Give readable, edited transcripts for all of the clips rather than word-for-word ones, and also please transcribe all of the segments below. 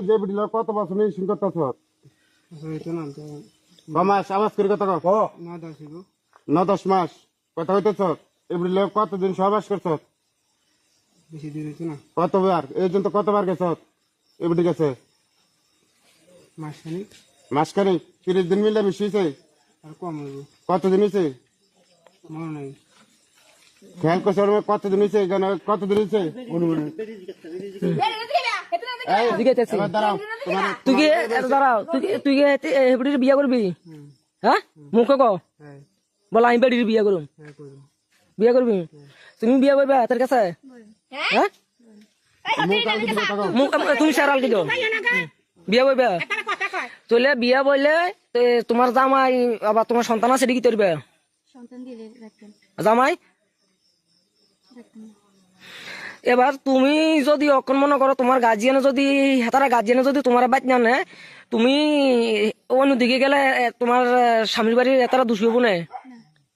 যে বিডিল কত বছর নিয়ে সিং করতেছ মাস আওয়াজ করে কথা কো 9-10 মাস কথা হইতেছ এই বিডিল কতদিন সহবাস করছ বেশি দিন হইতো না কতবার এই জন্য কতবার গেছ এই বিডি গেছে মাসখানিক 30 দিন মিলে মিশি হয়েছে আর কম হইব কতদিন হয়েছে মনে নাই খেয়াল করছে কতদিন হয়েছে কতদিন হয়েছে দাঁড়াও তুই কি দাঁড়াও তুই কি হেবড়ির বিয়া করবি হ্যাঁ মুখে ক বল আমি বেড়ির বিয়া করুম বিয়া করবি তুমি বিয়া করবে তার কাছে হ্যাঁ তুমি সারাল কি বিয়া করবে চলে বিয়া বললে তোমার জামাই আবার তোমার সন্তান আছে কি করবে জামাই এবার তুমি যদি অক্ষণ মনে করো তোমার গার্জিয়ানে যদি হেতারা গার্জিয়ানে যদি তোমার বাইক না নেয় তুমি অন্যদিকে গেলে তোমার স্বামীর বাড়ির হেতারা দোষী হবো না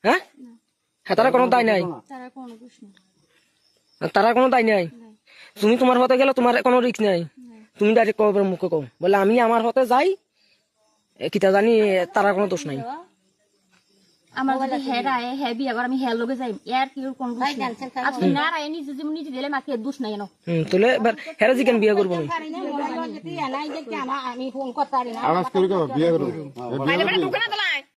হ্যাঁ হেতারা কোনো দায় নাই তারা কোনো দায় নাই তুমি তোমার হতে গেলে তোমার কোনো রিস্ক নাই তুমি ডাইরেক্ট কবে মুখে কও বলে আমি আমার হতে যাই কিতা জানি তারা কোনো দোষ নাই আমার যদি হেরায় হে বিয়া করে আমি হের লগে যাই এর কি কোন দোষ নাই আজকে না রায় নিজে জীবন নিজে দিলে মাকে দোষ নাই না তোলে এবার হেরা জিকেন বিয়া করব আওয়াজ করে বিয়ে করব